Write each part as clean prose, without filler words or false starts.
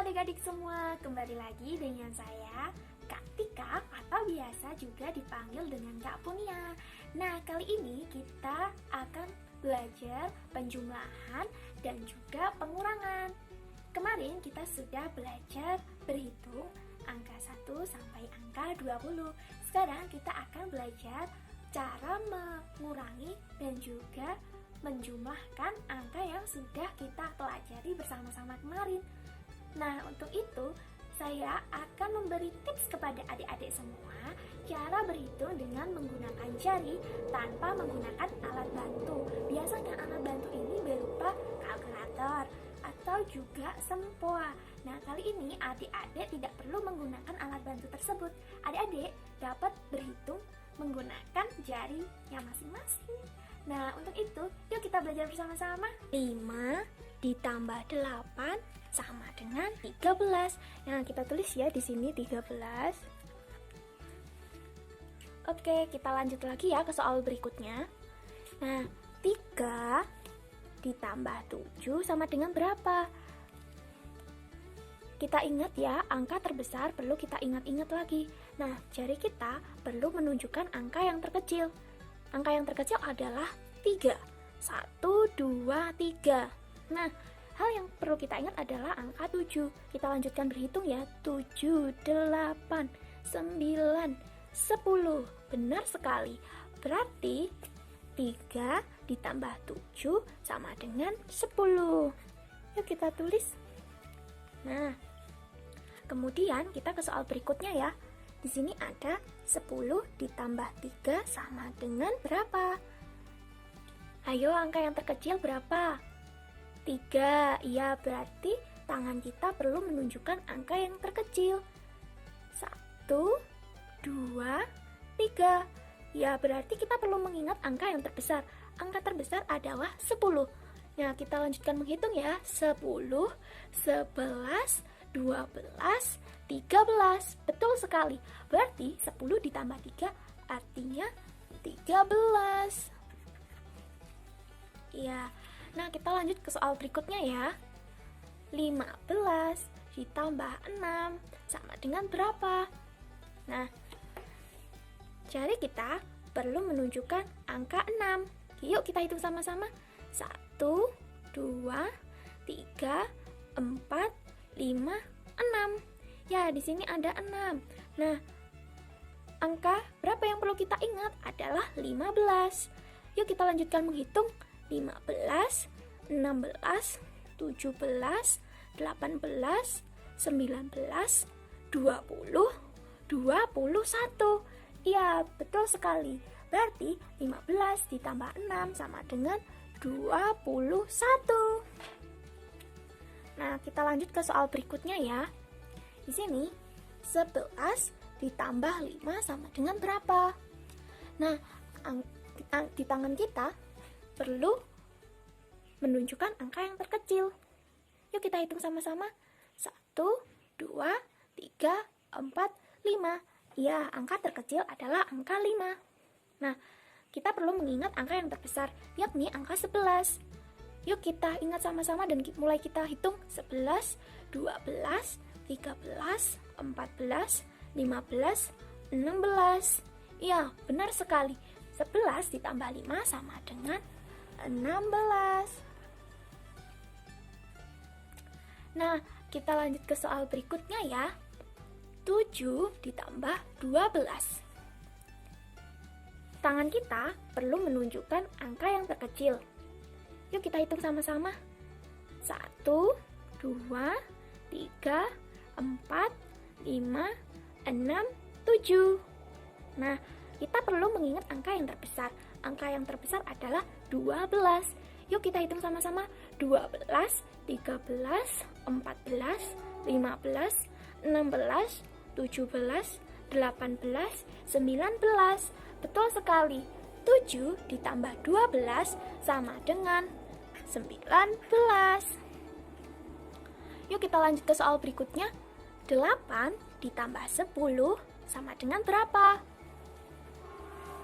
adik-adik semua, kembali lagi dengan saya Kak Tika atau biasa juga dipanggil dengan Kak Punia. Nah, kali ini kita akan belajar penjumlahan dan juga pengurangan. Kemarin kita sudah belajar berhitung angka 1 sampai angka 20. Sekarang kita akan belajar cara mengurangi dan juga menjumlahkan angka yang sudah kita pelajari bersama-sama kemarin. Nah, untuk itu saya akan memberi tips kepada adik-adik semua cara berhitung dengan menggunakan jari tanpa menggunakan alat bantu. Biasanya alat bantu ini berupa kalkulator atau juga sempoa. Nah, kali ini adik-adik tidak perlu menggunakan alat bantu tersebut. Adik-adik dapat berhitung menggunakan jarinya masing-masing. Nah, untuk itu, yuk kita belajar bersama-sama. 5 ditambah 8 sama dengan 13. Nah, kita tulis ya di sini 13. Oke, kita lanjut lagi ya ke soal berikutnya. Nah, 3 ditambah 7 sama dengan berapa? Kita ingat ya, angka terbesar perlu kita ingat-ingat lagi. Nah, jari kita perlu menunjukkan angka yang terkecil. Angka yang terkecil adalah 3. 1, 2, 3. Nah, hal yang perlu kita ingat adalah angka 7. Kita lanjutkan berhitung ya. 7, 8, 9, 10. Benar sekali. Berarti 3 ditambah 7 sama dengan 10. Yuk kita tulis. Nah, kemudian kita ke soal berikutnya ya. Di sini ada 10 ditambah 3 sama dengan berapa? Ayo, angka yang terkecil berapa? 3. Iya, berarti tangan kita perlu menunjukkan angka yang terkecil. 1, 2, 3. Ya, berarti kita perlu mengingat angka yang terbesar. Angka terbesar adalah 10. Nah, kita lanjutkan menghitung ya. 10, 11, 12, 13. Betul sekali. Berarti 10 ditambah 3 artinya 13. Ya. Nah, kita lanjut ke soal berikutnya ya. 15 ditambah 6 sama dengan berapa? Nah, jari kita perlu menunjukkan angka 6. Yuk kita hitung sama-sama. 1, 2, 3, 4, 5, 6. Ya, di sini ada 6. Nah, angka berapa yang perlu kita ingat adalah 15. Yuk kita lanjutkan menghitung. 15, 16, 17, 18, 19, 20, 21. Ya, betul sekali. Berarti 15 ditambah 6 sama dengan 21. Nah, kita lanjut ke soal berikutnya ya. Di sini 11 ditambah 5 sama dengan berapa? Nah, di tangan kita perlu menunjukkan angka yang terkecil. Yuk kita hitung sama-sama. 1, 2, 3, 4, 5. Ya, angka terkecil adalah angka 5. Nah, kita perlu mengingat angka yang terbesar, yakni angka 11. Yuk kita ingat sama-sama dan mulai kita hitung. 11, 12, 13, 14, 15, 16. Ya, benar sekali. 11 ditambah 5 sama dengan 16. Nah, kita lanjut ke soal berikutnya ya. 7 ditambah 12. Tangan kita perlu menunjukkan angka yang terkecil. Yuk kita hitung sama-sama. 1, 2, 3, 4, 5, 6, 7. Nah, kita perlu mengingat angka yang terbesar. Angka yang terbesar adalah 12. Yuk kita hitung sama-sama. 12, 13, 14, 15, 16, 17, 18, 19. Betul sekali. 7 ditambah 12 sama dengan 19. Yuk kita lanjut ke soal berikutnya. 8 ditambah 10 sama dengan berapa?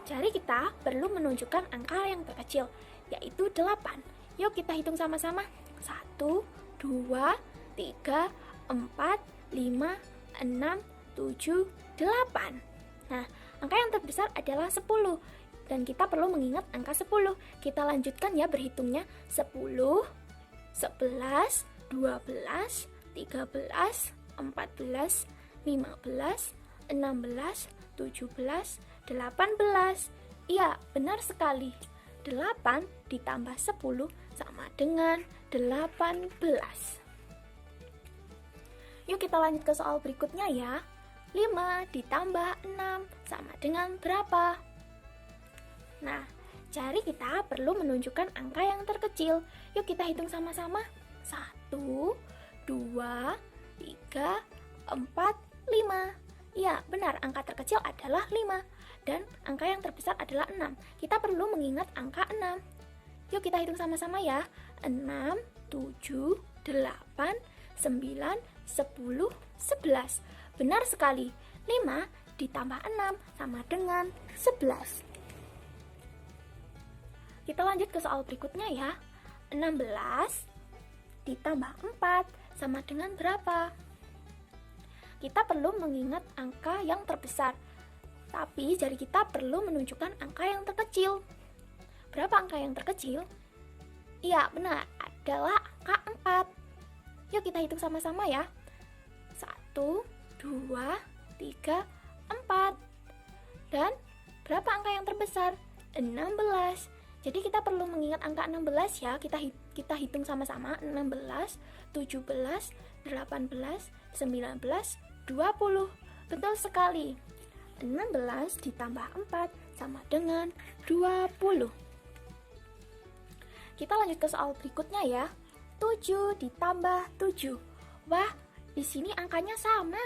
Jari kita perlu menunjukkan angka yang terkecil, yaitu 8. Yuk kita hitung sama-sama. 1, 2, 3, 4, 5, 6, 7, 8. Nah, angka yang terbesar adalah 10. Dan kita perlu mengingat angka 10. Kita lanjutkan ya berhitungnya. 10, 11, 12, 13, 14, 15, 16, 17, 18. Iya, benar sekali. 8 ditambah 10 sama dengan 18. Yuk kita lanjut ke soal berikutnya ya. 5 ditambah 6 sama dengan berapa? Nah, cari kita perlu menunjukkan angka yang terkecil. Yuk kita hitung sama-sama. 1, 2, 3, 4, 5. Ya, benar, angka terkecil adalah 5. Dan angka yang terbesar adalah 6. Kita perlu mengingat angka 6. Yuk kita hitung sama-sama ya. 6, 7, 8, 9, 10, 11. Benar sekali. 5 ditambah 6 sama dengan 11. Kita lanjut ke soal berikutnya ya. 16 ditambah 4 sama dengan berapa? Kita perlu mengingat angka yang terbesar. Tapi jari kita perlu menunjukkan angka yang terkecil. Berapa angka yang terkecil? Iya, benar, adalah angka 4. Yuk kita hitung sama-sama ya. 1, 2, 3, 4. Dan berapa angka yang terbesar? 16. Jadi kita perlu mengingat angka 16 ya. Kita hitung sama-sama. 16, 17, 18, 19, 20. Betul sekali. 16 ditambah 4 sama dengan 20. Kita lanjut ke soal berikutnya ya. 7 ditambah 7. Wah, di sini angkanya sama.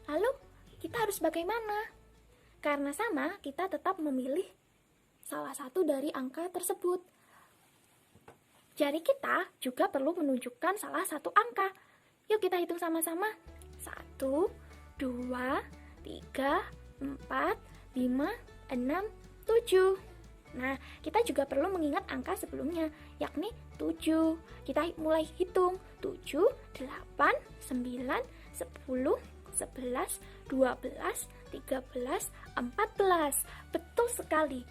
Lalu, kita harus bagaimana? Karena sama, kita tetap memilih salah satu dari angka tersebut. Jari kita juga perlu menunjukkan salah satu angka. Yuk kita hitung sama-sama. 1, 2, 3, 4, 5, 6, 7. Nah, kita juga perlu mengingat angka sebelumnya, yakni 7. Kita mulai hitung. 7, 8, 9, 10, 11, 12, 13, 14. Betul sekali.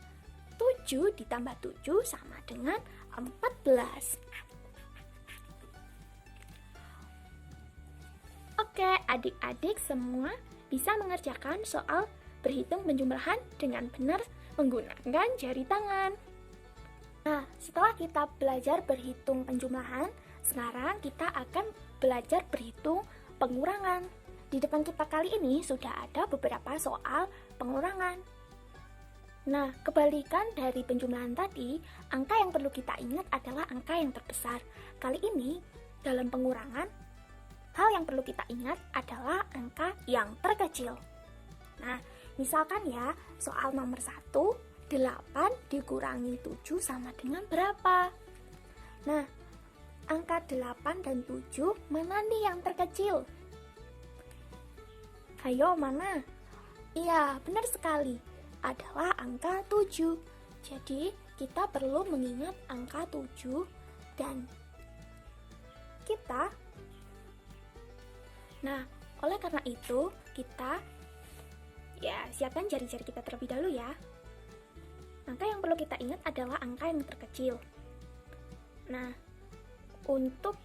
7 ditambah 7 sama dengan 14. Oke, adik-adik semua bisa mengerjakan soal berhitung penjumlahan dengan benar menggunakan jari tangan. Nah, setelah kita belajar berhitung penjumlahan, sekarang kita akan belajar berhitung pengurangan. Di depan kita kali ini sudah ada beberapa soal pengurangan. Nah, kebalikan dari penjumlahan tadi, angka yang perlu kita ingat adalah angka yang terbesar. Kali ini, dalam pengurangan, hal yang perlu kita ingat adalah angka yang terkecil. Nah, misalkan ya, soal nomor 1, 8 dikurangi 7 sama dengan berapa? Nah, angka 8 dan 7 mana nih yang terkecil? Ayo, mana? Iya, benar sekali. Adalah angka 7. Jadi, kita perlu mengingat angka 7 dan kita. Nah, oleh karena itu, kita siapkan jari-jari kita terlebih dahulu ya. Angka yang perlu kita ingat adalah angka yang terkecil. Nah, untuk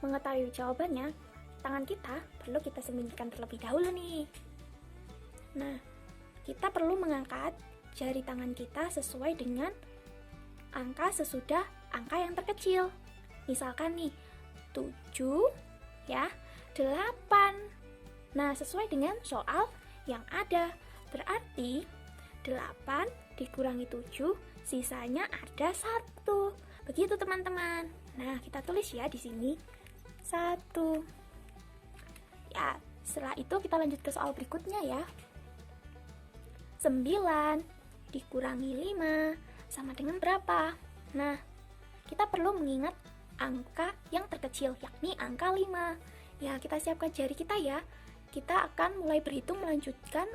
mengetahui jawabannya, tangan kita perlu kita sembunyikan terlebih dahulu nih. Nah, kita perlu mengangkat jari tangan kita sesuai dengan angka sesudah angka yang terkecil. Misalkan nih, 7 ya, 8. Nah, sesuai dengan soal yang ada. Berarti 8 dikurangi 7, sisanya ada 1. Begitu teman-teman. Nah, kita tulis ya di sini 1. Ya, setelah itu kita lanjut ke soal berikutnya ya. 9 dikurangi 5 sama dengan berapa? Nah, kita perlu mengingat angka yang terkecil, yakni angka 5. Ya, kita siapkan jari kita ya. Kita akan mulai berhitung melanjutkan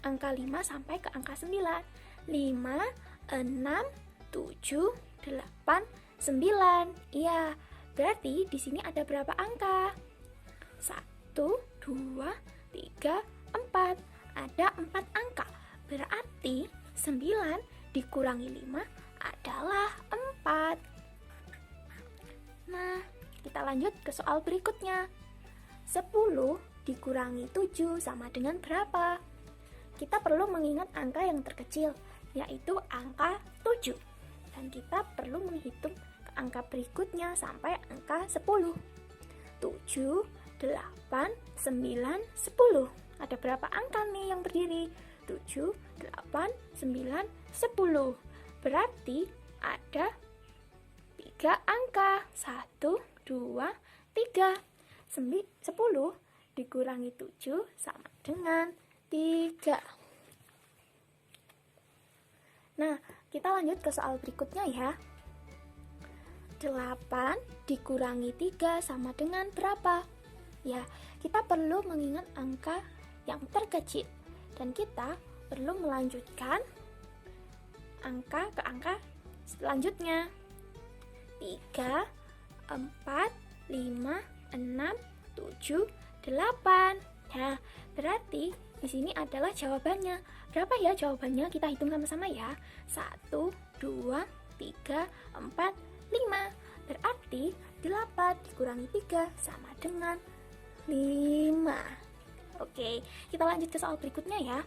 angka 5 sampai ke angka 9. 5, 6, 7, 8, 9. Iya, berarti di sini ada berapa angka? 1, 2, 3, 4. Ada 4 angka. Berarti 9 dikurangi 5 adalah 4. Nah, kita lanjut ke soal berikutnya. 10 dikurangi 7 sama dengan berapa? Kita perlu mengingat angka yang terkecil, yaitu angka 7. Dan kita perlu menghitung ke angka berikutnya sampai angka 10. 7, 8, 9, 10. Ada berapa angka nih yang berdiri? 7, 8, 9, 10. Berarti ada 3 angka. 1, 2, 3. 10 dikurangi 7 sama dengan 3. Nah, kita lanjut ke soal berikutnya ya. 8 dikurangi 3 sama dengan berapa? Ya, kita perlu mengingat angka yang terkecil. Dan kita perlu melanjutkan angka ke angka selanjutnya. 3, 4, 5, 6, 7, 8. Nah, berarti di sini adalah jawabannya. Berapa ya jawabannya? Kita hitung sama-sama ya. 1, 2, 3, 4, 5. Berarti 8 dikurangi 3 sama dengan 5. Oke, kita lanjut ke soal berikutnya ya.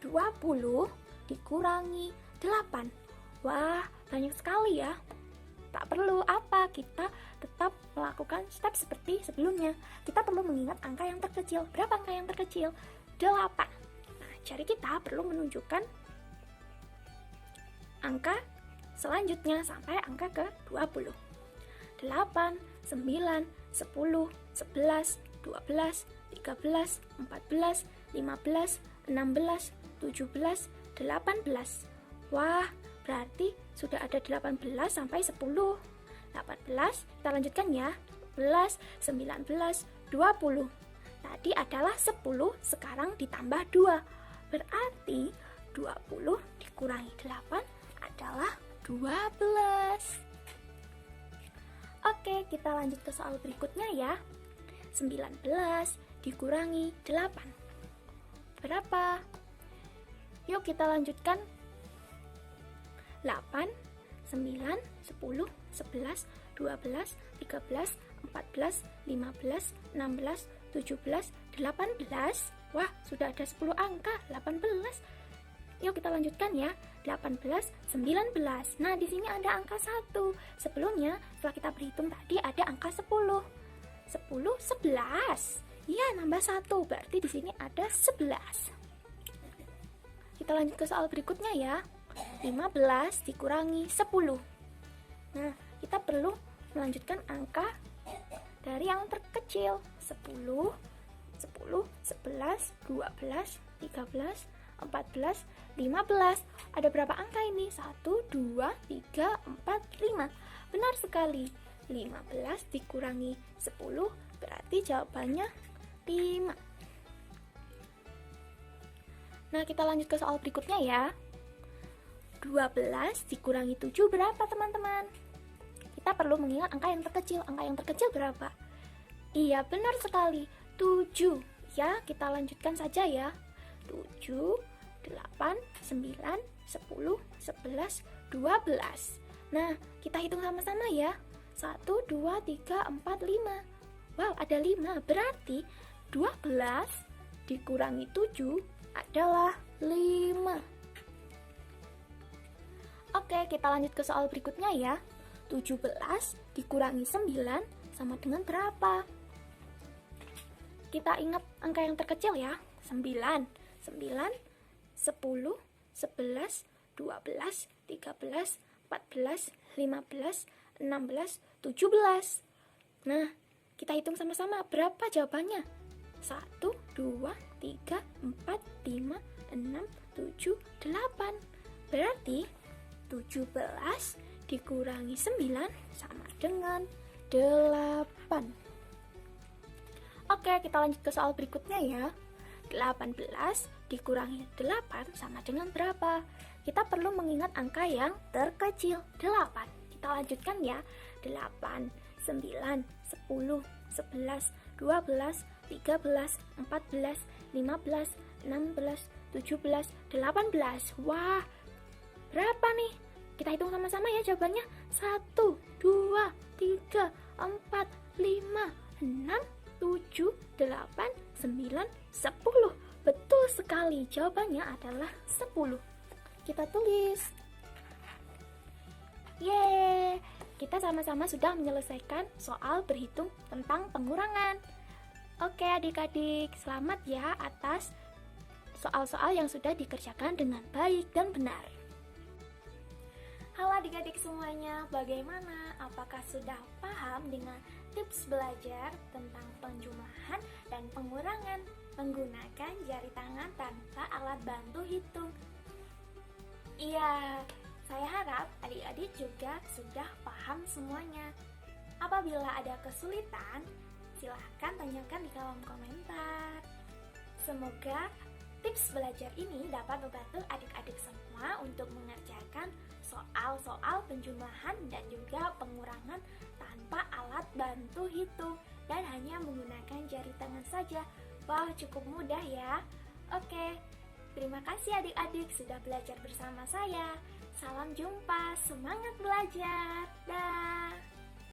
20 dikurangi 8. Wah, banyak sekali ya. Tak perlu apa, kita tetap melakukan step seperti sebelumnya. Kita perlu mengingat angka yang terkecil. Berapa angka yang terkecil? 8. Nah, jari kita perlu menunjukkan angka selanjutnya sampai angka ke 20. 8, 9, 10, 11, 12, 13, 14, 15, 16, 17, 18. Wah, berarti sudah ada 18 sampai 10. 18, kita lanjutkan ya. 11, 19, 20. Tadi adalah 10, sekarang ditambah 2. Berarti 20 dikurangi 8 adalah 12. Oke, kita lanjut ke soal berikutnya ya. 19 dikurangi 8. Berapa? Yuk kita lanjutkan. 8, 9, 10, 11, 12, 13, 14, 15, 16, 17, 18. Wah, sudah ada 10 angka, 18. Yuk kita lanjutkan ya. 18, 19. Nah, di sini ada angka 1. Sebelumnya, setelah kita berhitung tadi ada angka 10. 10, 11. Iya, nambah 1. Berarti di sini ada 11. Kita lanjut ke soal berikutnya ya. 15 dikurangi 10. Nah, kita perlu melanjutkan angka dari yang terkecil. 10, 11, 12, 13, 14, 15. Ada berapa angka ini? 1, 2, 3, 4, 5. Benar sekali. 15 dikurangi 10 berarti jawabannya 5. Nah, kita lanjut ke soal berikutnya ya. 12 dikurangi 7 berapa teman-teman? Kita perlu mengingat angka yang terkecil. Angka yang terkecil berapa? Iya, benar sekali. 7. Ya, kita lanjutkan saja ya. 7, 8, 9, 10, 11, 12. Nah, kita hitung sama-sama ya. 1, 2, 3, 4, 5. Wow, ada 5. Berarti 12 dikurangi 7 adalah 5. Oke, kita lanjut ke soal berikutnya ya. 17 dikurangi 9 sama dengan berapa? Kita ingat angka yang terkecil ya. 9, 9, 10, 11, 12, 13, 14, 15, 16, 17. Nah, kita hitung sama-sama. Berapa jawabannya? 1, 2, 3, 4, 5, 6, 7, 8. Berarti 17 dikurangi 9 sama dengan 8. Oke, kita lanjut ke soal berikutnya ya. 18 dikurangi 8 sama dengan berapa? Kita perlu mengingat angka yang terkecil, 8. Kita lanjutkan ya. 8, 9, 10, 11, 12, 13, 14, 15, 16, 17, 18. Wah, berapa nih? Kita hitung sama-sama ya jawabannya. 1, 2, 3, 4, 5, 6, 7, 8, 9, 10. Betul sekali, jawabannya adalah 10. Kita tulis. Yeay, kita sama-sama sudah menyelesaikan soal berhitung tentang pengurangan. Oke adik-adik, selamat ya atas soal-soal yang sudah dikerjakan dengan baik dan benar. Halo adik-adik semuanya, bagaimana? Apakah sudah paham dengan tips belajar tentang penjumlahan dan pengurangan menggunakan jari tangan tanpa alat bantu hitung? Iya, saya harap adik-adik juga sudah paham semuanya. Apabila ada kesulitan, silahkan tanyakan di kolom komentar. Semoga tips belajar ini dapat membantu adik-adik semua untuk mengerjakan soal-soal penjumlahan dan juga pengurangan tanpa alat bantu hitung dan hanya menggunakan jari tangan saja. Wah, cukup mudah ya. Oke, terima kasih adik-adik sudah belajar bersama saya. Salam jumpa, semangat belajar. Dah.